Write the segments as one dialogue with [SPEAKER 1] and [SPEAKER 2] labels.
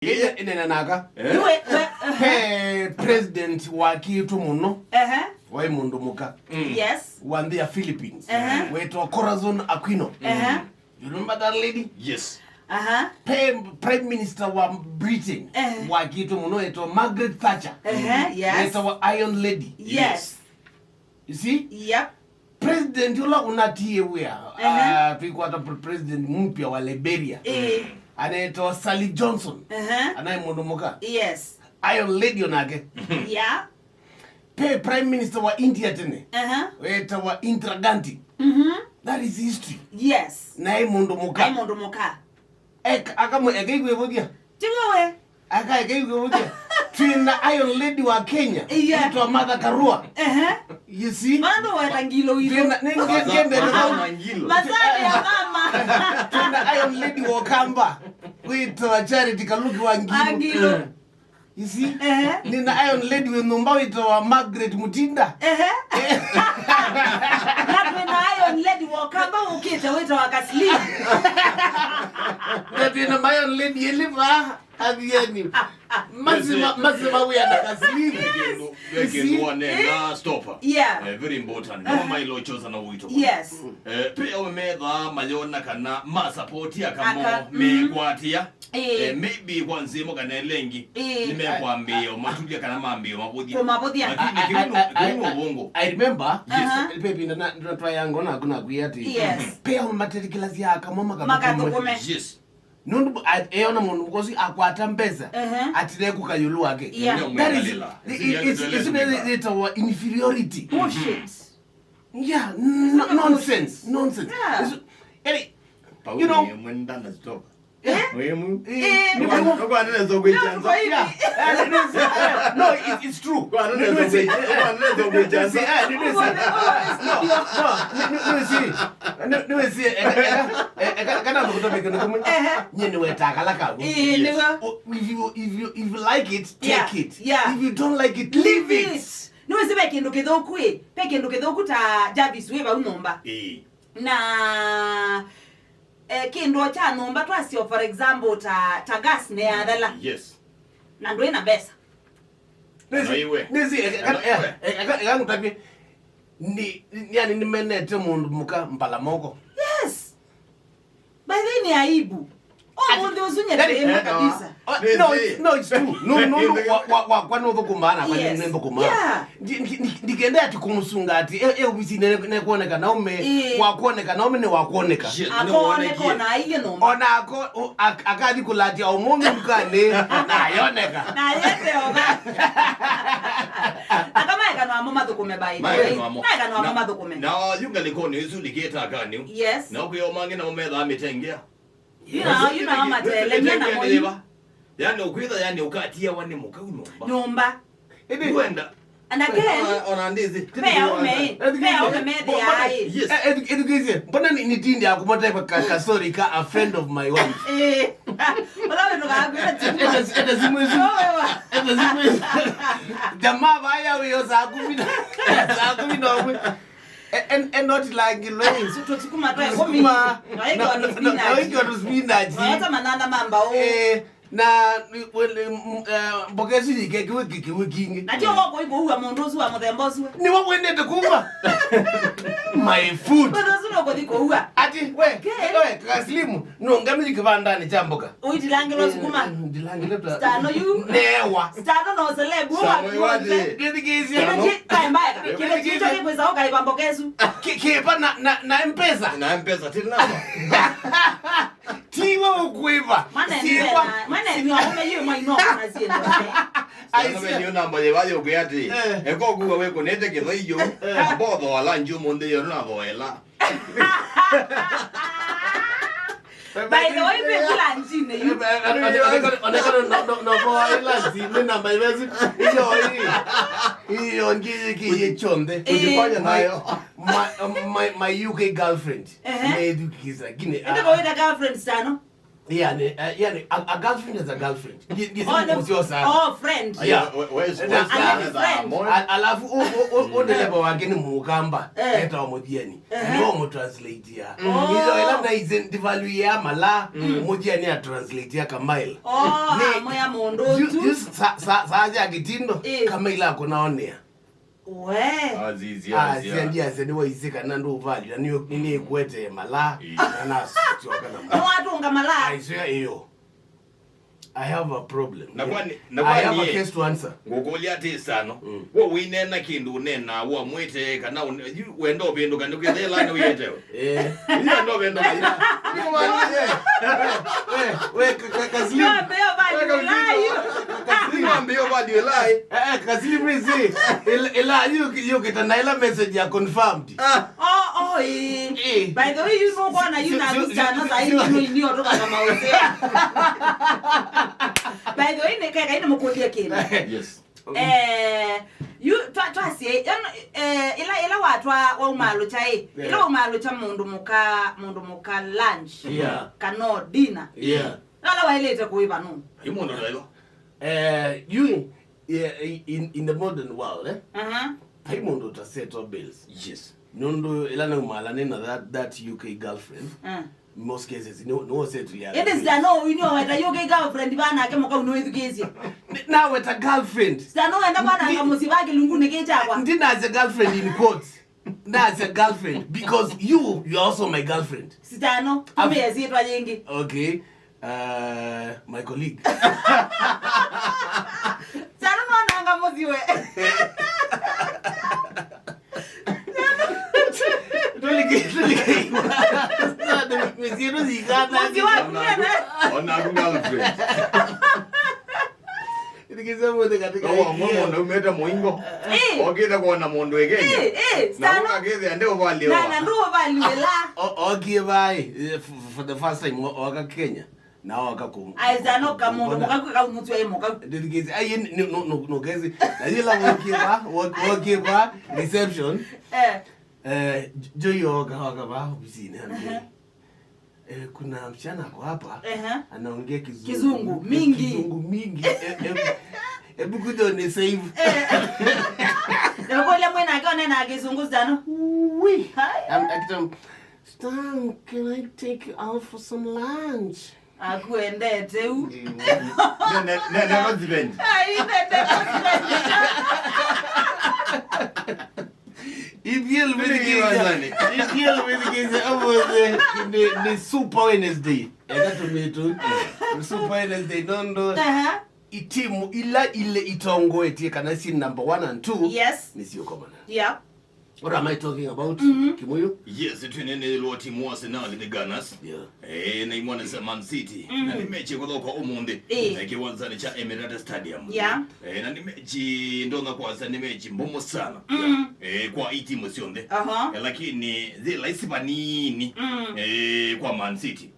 [SPEAKER 1] Inenanaga. President wa kitu muno. Wa mundu muka.
[SPEAKER 2] Yes.
[SPEAKER 1] One there Philippines. Weto Corazon Aquino. You remember that lady?
[SPEAKER 3] Yes.
[SPEAKER 1] Prime Minister wa Britain. Wa kitu muno eto Margaret Thatcher.
[SPEAKER 2] Yes.
[SPEAKER 1] Eto Iron Lady.
[SPEAKER 2] Yes.
[SPEAKER 1] You see?
[SPEAKER 2] Yep.
[SPEAKER 1] President yula unatie wea. Tuikuwa president mpya wa Liberia. Anaitwa Sally Johnson. Anaye mundu muka.
[SPEAKER 2] Yes.
[SPEAKER 1] Iron Lady onake.
[SPEAKER 2] Yeah.
[SPEAKER 1] Prime Minister wa India tene. Weta wa Indira Gandhi. That is history.
[SPEAKER 2] Yes.
[SPEAKER 1] Naye mundu muka.
[SPEAKER 2] Naye mundu muka.
[SPEAKER 1] Akamu egeigwe bodia.
[SPEAKER 2] Tigowe.
[SPEAKER 1] Aka egeigwe bodia. Twina Iron Lady wa Kenya. Itwa Martha Karua. You see?
[SPEAKER 2] Mando watangilo hizo.
[SPEAKER 1] Ngende
[SPEAKER 2] Mazali ya mama.
[SPEAKER 1] Twina Iron Lady wa Kamba. Witwa Charity Kaluki wa Ngilo. You see? Nina Iron Lady wa Numba witwa Margaret Mutinda.
[SPEAKER 2] Na Iron Lady wa Kamba ukita witwa Kaslim.
[SPEAKER 1] Twina Iron Lady eliva Athiani. Mazima we are Kaslim.
[SPEAKER 3] Stopper.
[SPEAKER 2] Yeah.
[SPEAKER 3] Very important. No my law chosen a wito.
[SPEAKER 2] Yes.
[SPEAKER 3] Pay our mother, Mayona kana, ma support ya kamo, me kwatia. Maybe one zimo kana lengi. Nime kwambio, matudia kana mambio, mabodi.
[SPEAKER 1] I remember, yes, baby na triangle na kuna kuyati.
[SPEAKER 2] Yes.
[SPEAKER 1] Pay our materials ya kamo
[SPEAKER 3] makadukume. Yes.
[SPEAKER 1] Nundu eona mundu ngozi akwata mpesa atire kukayulu wake. That is it's our inferiority.
[SPEAKER 2] Bullshit.
[SPEAKER 1] Yeah, nonsense. You know, no, it's true. If you like it, take it. If you don't like it, leave it.
[SPEAKER 2] No, it's pekendo kedokwe. Pekendo kedoku ta Jarvis we ba unomba. Na kendo cha nomba twasio for example ta gas ne adala.
[SPEAKER 3] Yes.
[SPEAKER 2] Na ndo ina besa.
[SPEAKER 1] Yani nimenete mundu muka mbala moko.
[SPEAKER 2] Yes. By then ni aibu. Mundu usunya kabisa.
[SPEAKER 1] No, it's true. No, kwa no kumbana kwa nendo kumbana. Ndikenda ati kumusunga ati ubisi ne kuoneka na ume wa kuoneka na ume ne wa kuoneka.
[SPEAKER 2] Akoneka na ile nomba.
[SPEAKER 1] Ona ako akadi kulati au mume mkane na yoneka.
[SPEAKER 2] Na yete oga. Akama ekana mama dokume bai. Ekana mama dokume.
[SPEAKER 3] Na yunga likoni isu liketa akani.
[SPEAKER 2] Yes.
[SPEAKER 3] Na ukiyo mangi na umedha ametengea.
[SPEAKER 2] You know matele mena moyo.
[SPEAKER 3] Yani ukwida yani ukatia wane muka unomba.
[SPEAKER 2] Nyomba.
[SPEAKER 3] Kwenda.
[SPEAKER 2] And again,
[SPEAKER 3] ona ndizi.
[SPEAKER 2] Pea ume de ai.
[SPEAKER 3] Yes.
[SPEAKER 1] Education. Mbona ni tindi akumota ka sorry ka a friend of my wife.
[SPEAKER 2] Wala ndo kaagwira tindi.
[SPEAKER 1] Eta zimwezu. Jamaa baya wewe za kumina. Za kumina wewe. And not like in rain.
[SPEAKER 2] So tukuma toa ngoma. Na
[SPEAKER 1] wengi watuspinaji.
[SPEAKER 2] Hata manana mamba o.
[SPEAKER 1] Na mbogezi kikiwe kingi.
[SPEAKER 2] Na dio wako iko huwa mondozu wa modembozu.
[SPEAKER 1] Ni wako endete kumba. My food.
[SPEAKER 2] Mondozu wako diko huwa.
[SPEAKER 1] Ati we Kaslimu no ngamiji kivandani chamboka.
[SPEAKER 2] Dilangelo sukuma.
[SPEAKER 1] Dilangelo
[SPEAKER 2] Stano you.
[SPEAKER 1] Newa.
[SPEAKER 2] Stano no celebu wa.
[SPEAKER 1] Kidikizi.
[SPEAKER 2] Mbaya. Kile kitu kipesa hoka ibambokezu.
[SPEAKER 1] Kipa na mpesa.
[SPEAKER 3] Na mpesa tena.
[SPEAKER 1] Tiwa kuiva.
[SPEAKER 2] Mana ni waume yeye mwaino anazienda.
[SPEAKER 3] Aisee ni namba ye bayo kuyati. Eko kuwa we konete kidoyo. Bodo ala nju monde yo na boela.
[SPEAKER 2] By the way, people are njine you.
[SPEAKER 1] No boela zime namba yezi. Iyo ngiki chonde.
[SPEAKER 3] Ujifanya nayo.
[SPEAKER 1] My UK girlfriend. Edukiza gine.
[SPEAKER 2] Ndio kwa girlfriend sana.
[SPEAKER 1] Yani a girlfriend is a girlfriend.
[SPEAKER 2] Oh, friend.
[SPEAKER 1] Yeah.
[SPEAKER 3] Where's
[SPEAKER 1] Alafu lebo wageni mukamba eta omudiani. Niwo mu translate ya. Hizo ela na izen devalue ya mala omudiani a translate ya kamail.
[SPEAKER 2] Moya mondo tu.
[SPEAKER 1] Sa gitindo kamaila akunaonea.
[SPEAKER 2] We.
[SPEAKER 3] Azizia.
[SPEAKER 1] Ni waizika na ndo value. Ni kwete mala na choka na.
[SPEAKER 2] Watu unga mala.
[SPEAKER 1] I swear hiyo. I have a problem.
[SPEAKER 3] I
[SPEAKER 1] have a case to answer.
[SPEAKER 3] Ngokolia tisano. Wo winena kindu nena wo mwete kana wendo bendo kana kwethela no yetewe. Iyo ndo bendo kana. Ni mwana we kazili. Mbio badi ulai.
[SPEAKER 1] Kazili brizi. Ela you get an message ya confirmed.
[SPEAKER 2] By the way, you know bwana you na msichana zaidi ni otoka kama wewe. By the way, nikaika ina mkodia kile.
[SPEAKER 3] Yes.
[SPEAKER 2] You twasi ila watu wa umalo chai. Ila umalo cha mundu muka lunch.
[SPEAKER 1] Yeah.
[SPEAKER 2] Kano dinner.
[SPEAKER 1] Yeah.
[SPEAKER 2] Lala waileta kuiva no.
[SPEAKER 3] Imondo lelo.
[SPEAKER 1] You in the modern world, Paimondo to settle bills.
[SPEAKER 3] Yes.
[SPEAKER 1] Nondo elana umala nena that UK girlfriend. In most cases, no settle ya.
[SPEAKER 2] It is that no, you know, when a UK girlfriend bana kama kwa unoedukezi.
[SPEAKER 1] Now with a girlfriend.
[SPEAKER 2] Sano enda bana kama musibaki lungu negeja kwa.
[SPEAKER 1] Ndina as a girlfriend in quotes. That's a girlfriend because you're also my girlfriend.
[SPEAKER 2] Sitano, kama yazitwa yengi.
[SPEAKER 1] Okay. My colleague.
[SPEAKER 2] Sano no nanga musiwe.
[SPEAKER 3] Umeta moingo. Ogeda kuona mondo egenya. Na ngeze ande ovaliwa.
[SPEAKER 2] Na ndo ovaliwa.
[SPEAKER 1] Okay bye for the first time waka Kenya. Now wakakumu.
[SPEAKER 2] Aizano kamondo mukakuka umutu ya moka.
[SPEAKER 1] Dedicate ayi no gezi. Najila wokiba reception. Joyo waka ba ofisini. Kuna msichana kwa hapa anaongea
[SPEAKER 2] kizungu mingi.
[SPEAKER 1] Ebu kudo ni save.
[SPEAKER 2] Ndio kwa mwana akaona na kizungu zano.
[SPEAKER 1] Oui. Stan, can I take you out for some lunch?
[SPEAKER 2] Akuendete u.
[SPEAKER 3] Never depend.
[SPEAKER 1] If you'll be the Super Wednesday. Super Wednesday nondo. Itimu ile itongo eti kana si number 1 and 2.
[SPEAKER 2] Yes.
[SPEAKER 1] Nisio komana.
[SPEAKER 2] Yeah.
[SPEAKER 1] What am I talking about? Kimuyu?
[SPEAKER 3] Yes, twinene lo timu wa Arsenal the Gunners.
[SPEAKER 1] Yeah.
[SPEAKER 3] Na imwana sa Man City. Na ni mechi kwa umunde. Kiwanzani cha Emirates Stadium.
[SPEAKER 2] Yeah.
[SPEAKER 3] Na ni mechi ndonga kwa ni mechi mbomo sana. Kwa hii timu sionde. Lakini zile laisiba nini kwa Man City.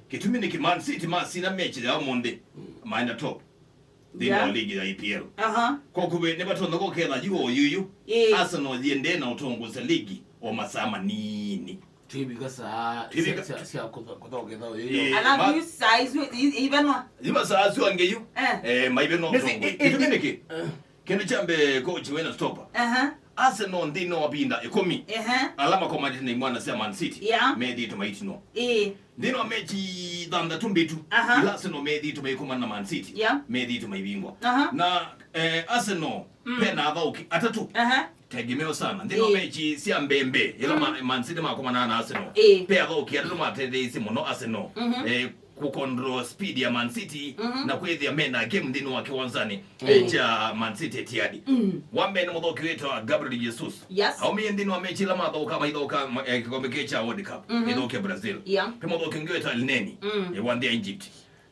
[SPEAKER 3] Kitumi ni Man City sina mechi ya umunde. Maenda top. Dino ligi ya EPL. Kwa kube ne batonda ko kela yuyu. Arsenal yende na utongoza ligi o masama nini.
[SPEAKER 1] Tibika sa kutoka
[SPEAKER 2] yoyo. Alafu size even one.
[SPEAKER 3] Iba sa asu angeyu. Maibe no utongo. Kitubineke. Kene chambe coach wena stopper. Arsenal ndino wabinda 10. Alama kwa majina mwana sa Man City. Medi to maitino. Ndino mechi danda tumbitu. Arsenal medi to maikoma na Man City. Medi to maibingwa. Na Arsenal pena avauki atatu. Tegemeo sana. Ndino mechi si ambembe. Ila Man City makoma na Arsenal. Pe avauki atatu matende isi mono Arsenal. Kukondro speed ya Man City na kwezi ya mena game ndino wake wanzani cha Man City Athiani. Wambe ni mdoki wetu Gabriel Jesus. Haumi ndino wa mechi la madhoka maidoka kikombe kecha World Cup. Idoke Brazil. Pe mdoki wetu Alineni. Wandia Egypt.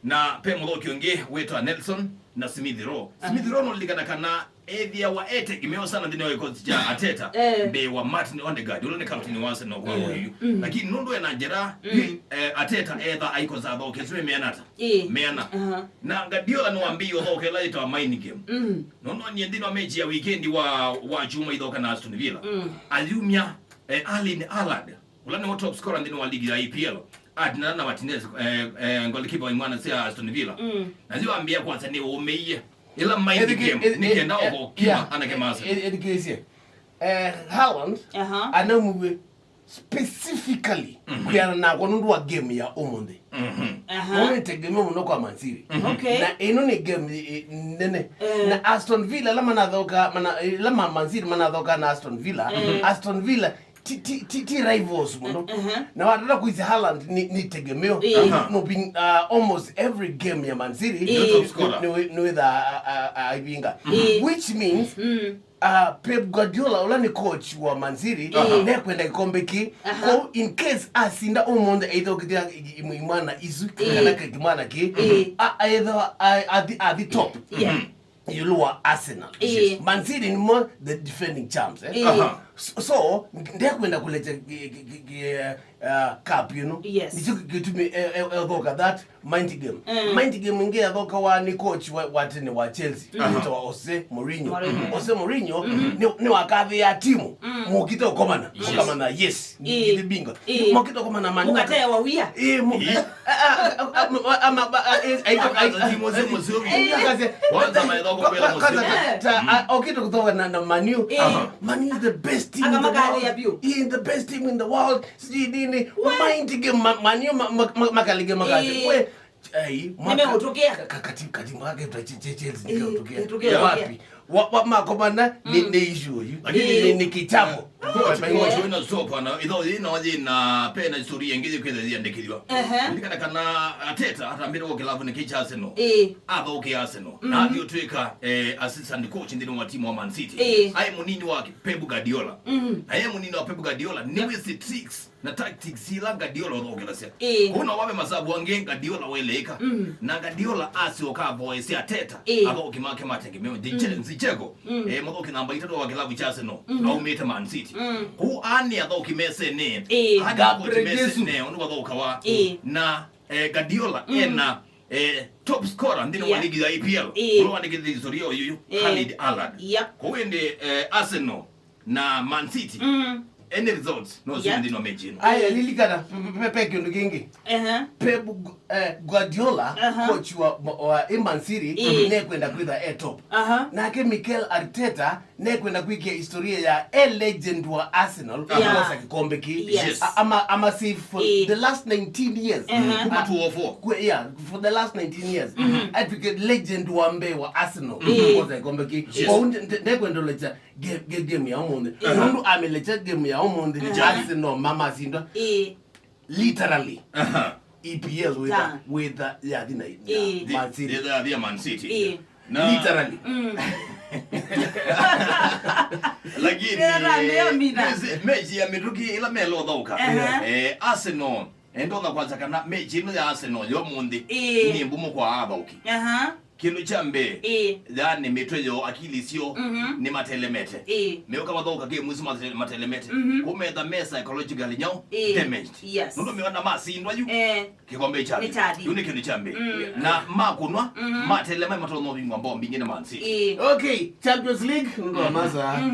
[SPEAKER 3] Na pe mdoki wetu Nelson na Smith Rowe. Smith Rowe no ligana kana Evia wa ete kimeo sana ndino wa coach cha Ateta be wa Martin Odegaard ule ni captain wa Arsenal kwa huyu lakini nondo na jera Ateta either aiko za ba okeswe meanata meana na Guardiola no ambio ba okela ita mine game nondo ni ndino mechi ya weekend wa Juma idoka na Aston Villa aliumia Alin Alad ule ni top scorer ndino wa ligi ya EPL Atna na Martinez goalkeeper imwana sia Aston Villa. Najua ambia kwanza ni umeiye. Ila mind game nikienda huko kipa anakemasa.
[SPEAKER 1] Education. Haaland anamuwe specifically kuyana na konundwa game ya omonde. Ona tegemea muno kwa Man City. Na ino ni game nene na Aston Villa lama Man City manathoka na Aston Villa. Aston Villa ti rivals muno. Na watata kuizi Haaland ni tegemeo no being almost every game ya Man City ni with Ibinga, which means Pep Guardiola ola ni coach wa Man City ne kwenda kikombe ki ko in case asinda omonde either kitia imwana izu kana kimwana ki either at the top you lower Arsenal. Man City ni more the defending champs so ndio kwenda kuleta cup, you know. Nicho kitumi evoka that mind game ingia evoka wa ni coach wa Chelsea wa Jose Mourinho ni wakadhi ya timu mukita ukomana yes ni bingo mukita ukomana Man
[SPEAKER 2] ukataya wawia
[SPEAKER 3] ama
[SPEAKER 1] okito kutoka na Man U is the best team in the best team in the world. Mind game Man U makalige makaje we
[SPEAKER 2] nimehutokea
[SPEAKER 1] kati mwake Chelsea nikatokea wapi wa makomana ni issue ni kitabu
[SPEAKER 3] kwa joina sopa na idho na pena historia ngije kwenda ziandikiliwa ndikana kana Ateta atambira kwa klabu ni kicha Arsenal okay Arsenal na ndio tweka assistant coach ndino wa timu wa Man City ai munini wa Pep Guardiola ai munini wa Pep Guardiola ni with tricks na tactics ila Guardiola ogelasa kuna wabe masabu wange Guardiola waileka na Guardiola asioka voice Ateta abo kimake mategemeo ndicheko moko kinamba itatu wa klabu cha Arsenal au meta Man City who ani adho kimese ne aga kimese ne onu wadho kawa na Guardiola ena top scorer ndino wa ligi ya EPL ulo wa ligi historia yuyu Khalid Alad ko ende Arsenal na Man City any results no so ndino mechi
[SPEAKER 1] aya lilikana Pepe ndugingi Pep Guardiola coach wa Man City ne kwenda kwenda top na ke Mikel Arteta ne kwenda kuikia historia ya legend wa Arsenal kwa kikombe ki ama see for the last 19 years for the last 19 years I think legend wa mbe wa Arsenal kwa kikombe ki ne kwenda lecha game ya omonde ndu amelecha game ya omonde ni Arsenal mama sindo literally EPL with Man City
[SPEAKER 3] the Man City
[SPEAKER 1] literally
[SPEAKER 3] lakini mechi ya miruki ila melo doka Arsenal endo na kwanza kana mechi ya Arsenal yo mundi ni mbumo kwa abauki kinu chambe yani metweyo akili sio ni matelemete meuka badoka ke muzi matelemete kumeda mesa psychologically nyao damaged ndo meona masindwa yu kikombe cha yuni kinu chambe na makunwa matelema matono bingwa bombi ngine Man City
[SPEAKER 1] okay Champions League ndo maza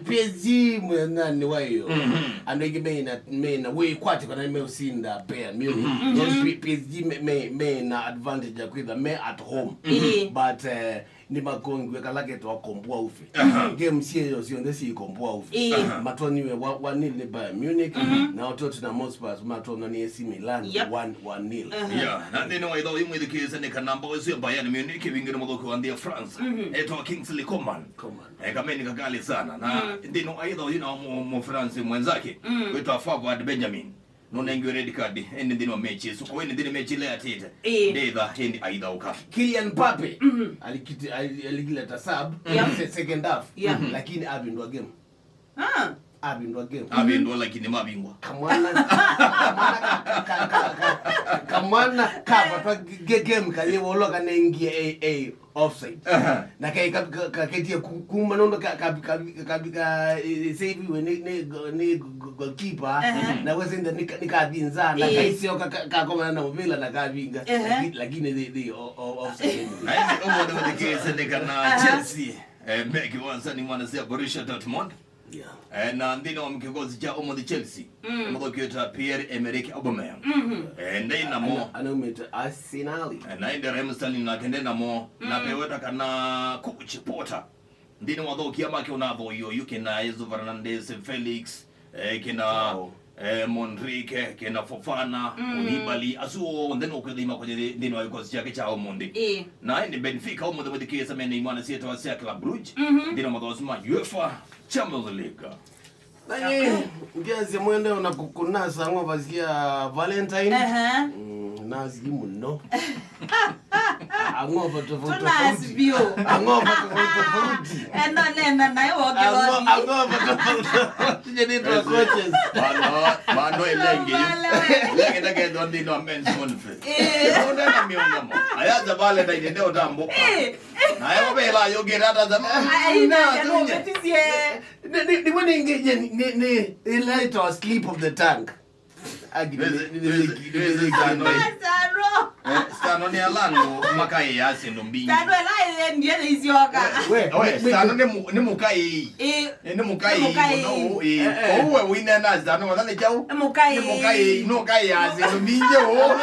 [SPEAKER 1] PSG mwenani wayo anege mena we kwati kana meusinda Bayern Munich PSG na advantage ya kwida me at home but ni magongwe kalake to akombua ufe game sio ndesi ikombua ufe matoniwe 1-0 Bayern Munich na watoto na Mospas matona ni AC Milan 1-0
[SPEAKER 3] na ndino idho imwe dikise ne kanamba weso Bayern Munich bingine modoko andia France eto Kingsley Coman kameni kakali sana na ndino idho mo France mwenzake weto Forward Benjamin nona ingi red card ende ndino mechi so ko ende ndino mechi le Ateta ndeza hendi aidha uka
[SPEAKER 1] Kylian Mbappe alikileta sub second half lakini abindwa game
[SPEAKER 3] abindwa lakini mabingwa
[SPEAKER 1] kamwana kava game kale wolo kana ingia offside na kai kaketia kumanondo kabika save we ne goalkeeper na wezenda nikadinza na kaisio kakoma na mobile na kabinga lakini the offside
[SPEAKER 3] na omo de kese ne kana Chelsea meki wansa ni mwana sia Borussia Dortmund
[SPEAKER 1] Yeah.
[SPEAKER 3] Na ndino mkikozi cha omo the Chelsea. Mko kiota Pierre-Emerick Aubameyang. Ndina mo.
[SPEAKER 1] Anometa Arsenal.
[SPEAKER 3] Na inde Ramsdale na kende na mo na peweta kana coach Potter. Ndino wadho kiama ke unavo yo kina Enzo Fernandez, Felix, kina Monrique, kina Fofana, Koulibaly, asuo ndeno kudima kwenye ndino ayikozi chake cha Omonde. Na inde Benfica Omonde mwadikesa mene imwana siyeta wa siya Club Brugge. Ndino madosma UEFA Champions League.
[SPEAKER 1] Ngiyazi mwende unakukunasa ngobasiya Valentine. Nazi muno. Angova tofauti. Angova tofauti.
[SPEAKER 2] Nena nayo woke.
[SPEAKER 1] Angova tofauti. Jenito coaches.
[SPEAKER 3] Mano elenge. Lenge ndage dondi no men's conference. Ona na miongamo. Ayaza Valentine ndio tambo. Na yebo bela yogerata za.
[SPEAKER 2] Na no betizie.
[SPEAKER 1] Ni mwene ngeje ni light or sleep of the tongue.
[SPEAKER 3] Stano ni alano makai yasi ndo mbingi.
[SPEAKER 2] Stano la ndiye izioka.
[SPEAKER 3] We stano ni mukai. Ni mukai no owe wina na stano wadane chao.
[SPEAKER 2] Mukai.
[SPEAKER 3] Ni mukai no kai yasi ndo mbingi o.